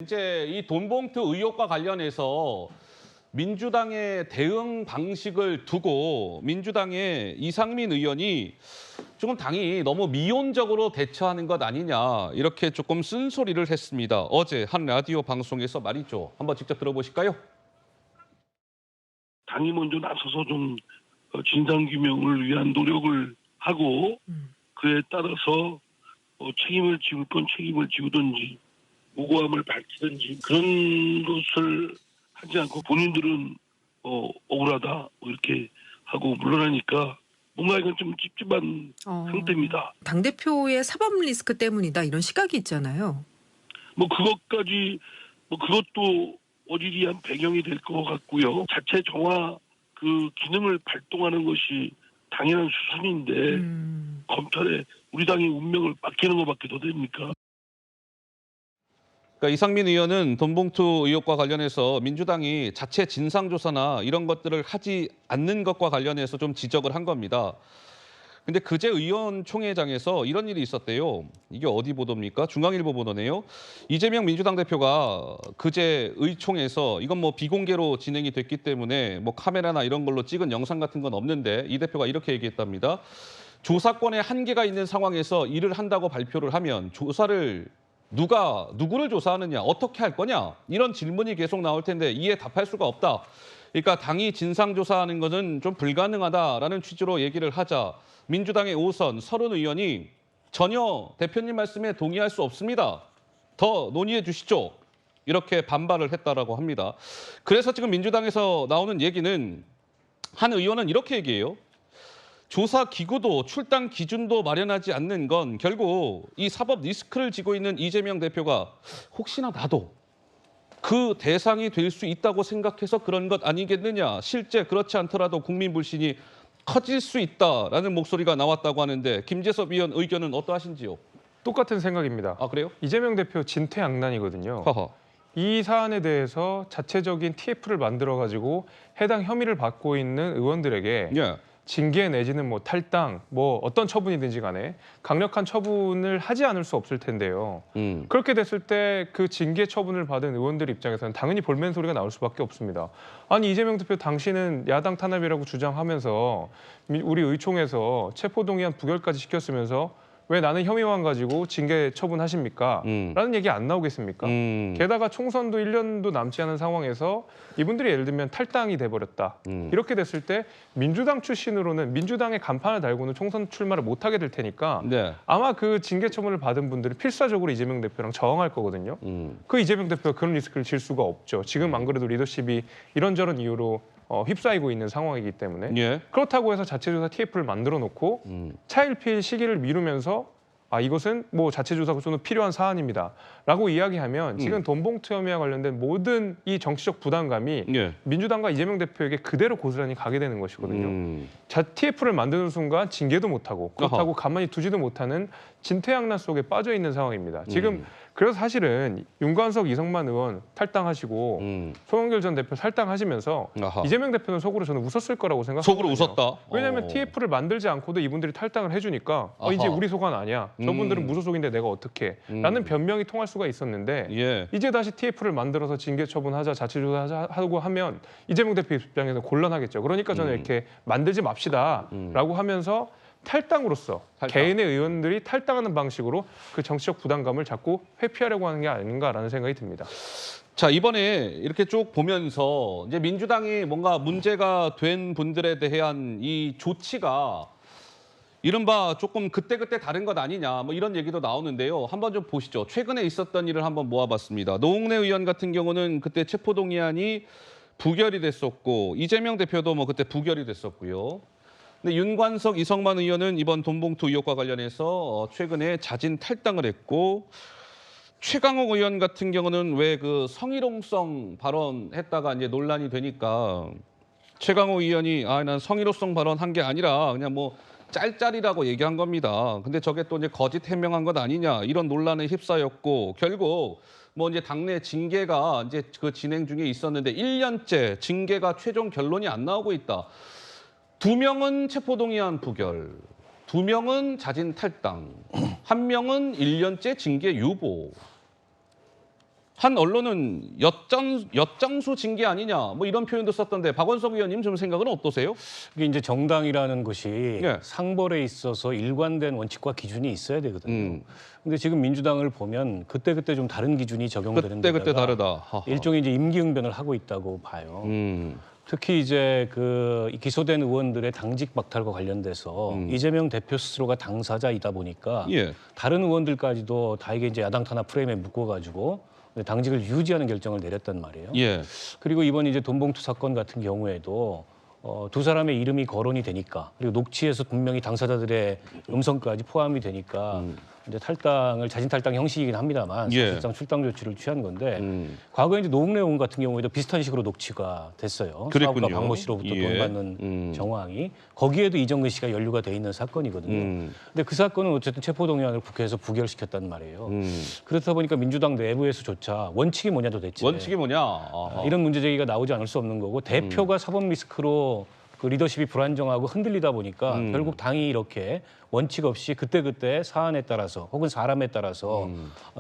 이제 이 돈봉투 의혹과 관련해서 민주당의 대응 방식을 두고 민주당의 이상민 의원이 조금 당이 너무 미온적으로 대처하는 것 아니냐 이렇게 조금 쓴소리를 했습니다. 어제 한 라디오 방송에서 말이죠. 한번 직접 들어보실까요? 당이 먼저 나서서 좀 진상규명을 위한 노력을 하고 그에 따라서 책임을 지울 건 책임을 지우든지 무고함을 밝히든지 그런 것을 하지 않고 본인들은 억울하다 이렇게 하고 물러나니까 뭔가 이건 좀 찝찝한 상태입니다. 당대표의 사법 리스크 때문이다 이런 시각이 있잖아요. 그것도 어지리한 배경이 될 것 같고요. 자체 정화 그 기능을 발동하는 것이 당연한 수순인데 검찰에 우리 당의 운명을 맡기는 것밖에 더 됩니까? 그러니까 이상민 의원은 돈봉투 의혹과 관련해서 민주당이 자체 진상조사나 이런 것들을 하지 않는 것과 관련해서 좀 지적을 한 겁니다. 근데 그제 의원총회장에서 이런 일이 있었대요. 이게 어디 보도입니까? 중앙일보 보도네요. 이재명 민주당 대표가 그제 의총에서 이건 뭐 비공개로 진행이 됐기 때문에 뭐 카메라나 이런 걸로 찍은 영상 같은 건 없는데 이 대표가 이렇게 얘기했답니다. 조사권에 한계가 있는 상황에서 일을 한다고 발표를 하면 조사를 누구를 조사하느냐, 어떻게 할 거냐 이런 질문이 계속 나올 텐데 이에 답할 수가 없다. 그러니까 당이 진상조사하는 것은 좀 불가능하다라는 취지로 얘기를 하자 민주당의 오선 서른 의원이 전혀 대표님 말씀에 동의할 수 없습니다. 더 논의해 주시죠. 이렇게 반발을 했다라고 합니다. 그래서 지금 민주당에서 나오는 얘기는 한 의원은 이렇게 얘기해요. 조사 기구도 출당 기준도 마련하지 않는 건 결국 이 사법 리스크를 지고 있는 이재명 대표가 혹시나 나도 그 대상이 될 수 있다고 생각해서 그런 것 아니겠느냐. 실제 그렇지 않더라도 국민 불신이 커질 수 있다라는 목소리가 나왔다고 하는데 김재섭 의원 의견은 어떠하신지요? 똑같은 생각입니다. 아 그래요? 이재명 대표 진퇴양난이거든요. 허허. 이 사안에 대해서 자체적인 TF를 만들어가지고 해당 혐의를 받고 있는 의원들에게 예. 징계 내지는 뭐 탈당, 뭐 어떤 처분이든지 간에 강력한 처분을 하지 않을 수 없을 텐데요. 그렇게 됐을 때 그 징계 처분을 받은 의원들 입장에서는 당연히 볼멘 소리가 나올 수밖에 없습니다. 아니 이재명 대표 당신은 야당 탄압이라고 주장하면서 우리 의총에서 체포동의안 부결까지 시켰으면서 왜 나는 혐의만 가지고 징계 처분하십니까? 라는 얘기 안 나오겠습니까? 게다가 총선도 1년도 남지 않은 상황에서 이분들이 예를 들면 탈당이 돼버렸다. 이렇게 됐을 때 민주당 출신으로는 민주당의 간판을 달고는 총선 출마를 못하게 될 테니까 네. 아마 그 징계 처분을 받은 분들은 필사적으로 이재명 대표랑 저항할 거거든요. 그 이재명 대표가 그런 리스크를 질 수가 없죠. 지금 안 그래도 리더십이 이런저런 이유로 휩싸이고 있는 상황이기 때문에 예. 그렇다고 해서 자체조사 TF를 만들어 놓고 차일피일 시기를 미루면서 이것은 뭐 자체조사 구조는 필요한 사안입니다. 라고 이야기하면 지금 돈봉투 혐의와 관련된 모든 이 정치적 부담감이 예. 민주당과 이재명 대표에게 그대로 고스란히 가게 되는 것이거든요. TF를 만드는 순간 징계도 못하고 그렇다고 가만히 두지도 못하는 진퇴양난 속에 빠져 있는 상황입니다. 지금 그래서 사실은 윤관석, 이성만 의원 탈당하시고 송영길 전 대표 탈당하시면서 아하. 이재명 대표는 속으로 저는 웃었을 거라고 생각합니다. 속으로 웃었다. 왜냐하면 TF를 만들지 않고도 이분들이 탈당을 해주니까 이제 아하. 우리 소관 아니야. 저분들은 무소속인데 내가 어떻게 라는 변명이 통할 수가 있었는데 예. 이제 다시 TF를 만들어서 징계 처분하자, 자체조사하자 하고 하면 이재명 대표 입장에서 곤란하겠죠. 그러니까 저는 이렇게 만들지 맙시다라고 하면서 탈당으로서 개인의 의원들이 탈당하는 방식으로 그 정치적 부담감을 자꾸 회피하려고 하는 게 아닌가라는 생각이 듭니다. 자, 이번에 이렇게 쭉 보면서 이제 민주당이 뭔가 문제가 된 분들에 대한 이 조치가 이른바 조금 그때그때 다른 것 아니냐 뭐 이런 얘기도 나오는데요. 한번 좀 보시죠. 최근에 있었던 일을 한번 모아봤습니다. 노웅래 의원 같은 경우는 그때 체포동의안이 부결이 됐었고 이재명 대표도 뭐 그때 부결이 됐었고요. 근데 윤관석, 이성만 의원은 이번 돈봉투 의혹과 관련해서 최근에 자진 탈당을 했고 최강욱 의원 같은 경우는 왜 그 성희롱성 발언했다가 이제 논란이 되니까 최강욱 의원이 난 성희롱성 발언한 게 아니라 그냥 뭐 짤짤이라고 얘기한 겁니다. 근데 저게 또 이제 거짓 해명한 것 아니냐 이런 논란에 휩싸였고 결국 뭐 이제 당내 징계가 이제 그 진행 중에 있었는데 1년째 징계가 최종 결론이 안 나오고 있다. 2명은 체포동의안 부결, 2명은 자진 탈당, 1명은 1년째 징계 유보. 한 언론은 엿장수 징계 아니냐 뭐 이런 표현도 썼던데 박원석 의원님 좀 생각은 어떠세요? 이게 이제 정당이라는 것이 예. 상벌에 있어서 일관된 원칙과 기준이 있어야 되거든요. 근데 지금 민주당을 보면 그때그때 좀 다른 기준이 적용되는 그때 데다가 다르다. 하하. 일종의 이제 임기응변을 하고 있다고 봐요. 특히 이제 그 기소된 의원들의 당직 박탈과 관련돼서 이재명 대표 스스로가 당사자이다 보니까 예. 다른 의원들까지도 다 이게 이제 야당 탄압 프레임에 묶어가지고 당직을 유지하는 결정을 내렸단 말이에요. 예. 그리고 이번 이제 돈봉투 사건 같은 경우에도 두 사람의 이름이 거론이 되니까 그리고 녹취에서 분명히 당사자들의 음성까지 포함이 되니까 이제 탈당을 자진 탈당 형식이긴 합니다만 예. 사실상 출당 조치를 취한 건데 과거에 이제 노웅래 의원 같은 경우에도 비슷한 식으로 녹취가 됐어요. 그랬군요. 사업가 박모 씨로부터 예. 돈 받는 정황이 거기에도 이정근 씨가 연루가 돼 있는 사건이거든요. 근데 그 사건은 어쨌든 체포동의안을 국회에서 부결시켰단 말이에요. 그렇다 보니까 민주당 내부에서조차 원칙이 뭐냐 도대체 원칙이 뭐냐? 아하. 이런 문제 제기가 나오지 않을 수 없는 거고 대표가 사법 리스크로 그 리더십이 불안정하고 흔들리다 보니까 결국 당이 이렇게 원칙 없이 그때그때 사안에 따라서 혹은 사람에 따라서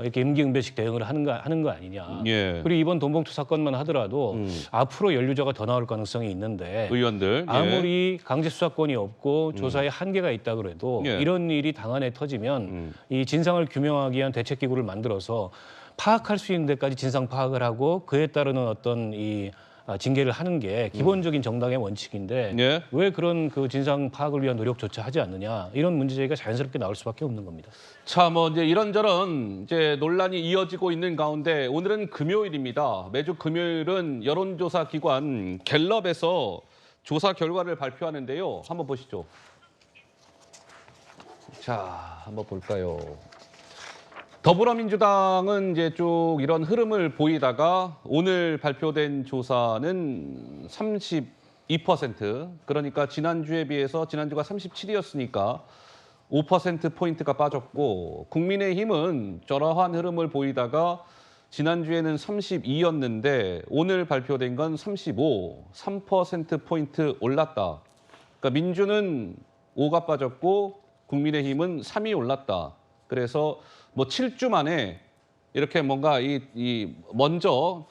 이렇게 임기응변식 대응을 하는 거 아니냐. 예. 그리고 이번 돈봉투 사건만 하더라도 앞으로 연루자가 더 나올 가능성이 있는데 의원들 예. 아무리 강제 수사권이 없고 조사에 한계가 있다 그래도 예. 이런 일이 당안에 터지면 이 진상을 규명하기 위한 대책기구를 만들어서 파악할 수 있는 데까지 진상 파악을 하고 그에 따르는 어떤 이 징계를 하는 게 기본적인 정당의 원칙인데 예. 왜 그런 그 진상 파악을 위한 노력조차 하지 않느냐 이런 문제 제기가 자연스럽게 나올 수밖에 없는 겁니다. 자, 뭐 이제 이런저런 이제 논란이 이어지고 있는 가운데 오늘은 금요일입니다. 매주 금요일은 여론조사 기관 갤럽에서 조사 결과를 발표하는데요. 한번 보시죠. 자, 한번 볼까요? 더불어민주당은 이제 쭉 이런 흐름을 보이다가 오늘 발표된 조사는 32%. 그러니까 지난주에 비해서 지난주가 37이었으니까 5%포인트가 빠졌고 국민의힘은 저러한 흐름을 보이다가 지난주에는 32였는데 오늘 발표된 건 35, 3%포인트 올랐다. 그러니까 민주는 5가 빠졌고 국민의힘은 3이 올랐다. 그래서 뭐 7주 만에 이렇게 뭔가 먼저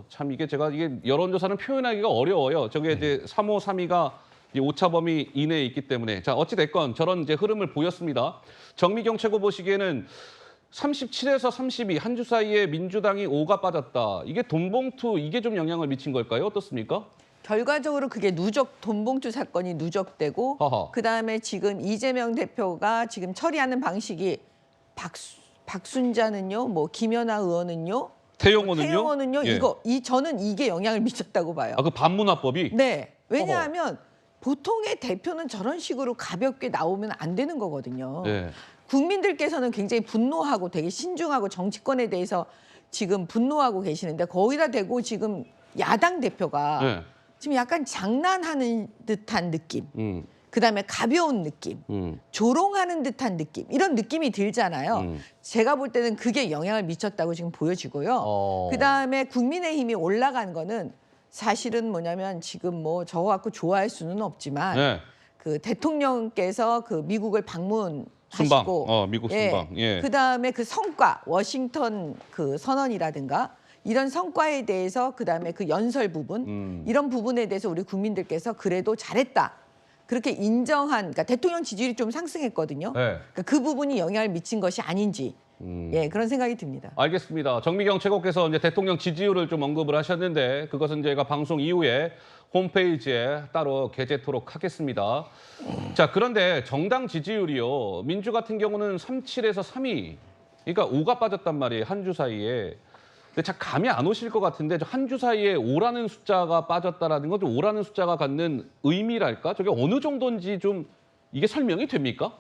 참 이게 제가 이게 여론조사는 표현하기가 어려워요. 저게 이제 3호, 3위가 오차 범위 이내에 있기 때문에 자 어찌 됐건 저런 이제 흐름을 보였습니다. 정미경 최고 보시기에는 37에서 32 한 주 사이에 민주당이 5가 빠졌다. 이게 돈봉투 이게 좀 영향을 미친 걸까요? 어떻습니까? 결과적으로 그게 돈봉투 사건이 누적되고 그다음에 지금 이재명 대표가 지금 처리하는 방식이 박순자는요, 뭐 김연아 의원은요, 태영호는요, 예. 저는 이게 영향을 미쳤다고 봐요. 아, 그 반문화법이? 네, 왜냐하면 보통의 대표는 저런 식으로 가볍게 나오면 안 되는 거거든요. 네. 국민들께서는 굉장히 분노하고 되게 신중하고 정치권에 대해서 지금 분노하고 계시는데 거기다 대고 지금 야당 대표가 네. 지금 약간 장난하는 듯한 느낌. 그다음에 가벼운 느낌, 조롱하는 듯한 느낌 이런 느낌이 들잖아요. 제가 볼 때는 그게 영향을 미쳤다고 지금 보여지고요. 그다음에 국민의힘이 올라간 거는 사실은 뭐냐면 지금 뭐 저거 갖고 좋아할 수는 없지만 네. 그 대통령께서 그 미국을 순방, 방문하시고 미국 순방. 예. 그다음에 그 성과 워싱턴 그 선언이라든가 이런 성과에 대해서 그다음에 그 연설 부분 이런 부분에 대해서 우리 국민들께서 그래도 잘했다. 그렇게 인정한 그러니까 대통령 지지율이 좀 상승했거든요. 네. 그러니까 그 부분이 영향을 미친 것이 아닌지 예, 그런 생각이 듭니다. 알겠습니다. 정미경 최고께서 이제 대통령 지지율을 좀 언급을 하셨는데 그것은 저희가 방송 이후에 홈페이지에 따로 게재토록 하겠습니다. 자, 그런데 정당 지지율이요. 민주 같은 경우는 37에서 3위. 그러니까 5가 빠졌단 말이에요. 한 주 사이에. 근데 잘 감이 안 오실 것 같은데 한 주 사이에 5라는 숫자가 빠졌다라는 건 좀 5라는 숫자가 갖는 의미랄까? 저게 어느 정도인지 좀 이게 설명이 됩니까?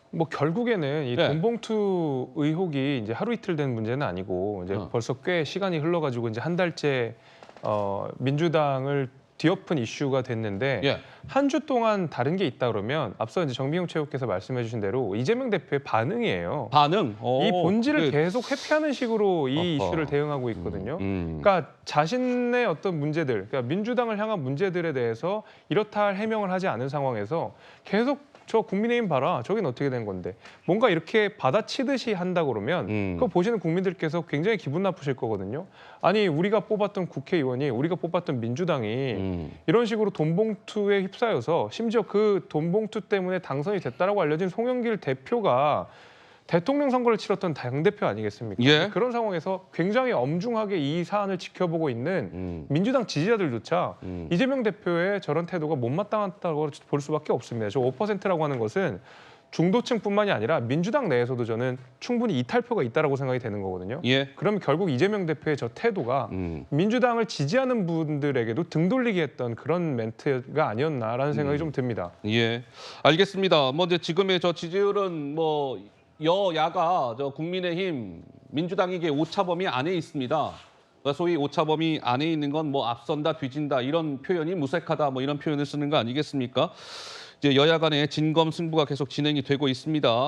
뭐 결국에는 이 네. 돈봉투 의혹이 이제 하루 이틀 된 문제는 아니고 이제 벌써 꽤 시간이 흘러가지고 이제 한 달째 민주당을 뒤엎은 이슈가 됐는데 예. 한 주 동안 다른 게 있다 그러면 앞서 이제 정미경 최고께서 말씀해주신 대로 이재명 대표의 반응이에요. 반응. 이 본질을 그- 계속 회피하는 식으로 이 이슈를 대응하고 있거든요. 그러니까 자신의 어떤 문제들, 그러니까 민주당을 향한 문제들에 대해서 이렇다 할 해명을 하지 않은 상황에서 계속 저 국민의힘 봐라. 저긴 어떻게 된 건데. 뭔가 이렇게 받아치듯이 한다 그러면 그거 보시는 국민들께서 굉장히 기분 나쁘실 거거든요. 아니 우리가 뽑았던 국회의원이 우리가 뽑았던 민주당이 이런 식으로 돈봉투에 휩싸여서 심지어 그 돈봉투 때문에 당선이 됐다라고 알려진 송영길 대표가 대통령 선거를 치렀던 당대표 아니겠습니까? 예. 그런 상황에서 굉장히 엄중하게 이 사안을 지켜보고 있는 민주당 지지자들조차 이재명 대표의 저런 태도가 못마땅하다고 볼 수밖에 없습니다. 저 5%라고 하는 것은 중도층뿐만이 아니라 민주당 내에서도 저는 충분히 이탈표가 있다라고 생각이 되는 거거든요. 예. 그러면 결국 이재명 대표의 저 태도가 민주당을 지지하는 분들에게도 등 돌리게 했던 그런 멘트가 아니었나라는 생각이 좀 듭니다. 예, 알겠습니다. 뭐 이제 지금의 저 지지율은 뭐 여야가 저 국민의힘, 민주당이 이게 오차범위 안에 있습니다. 그러니까 소위 오차범위 안에 있는 건 뭐 앞선다, 뒤진다 이런 표현이 무색하다 뭐 이런 표현을 쓰는 거 아니겠습니까? 이제 여야 간의 진검승부가 계속 진행이 되고 있습니다.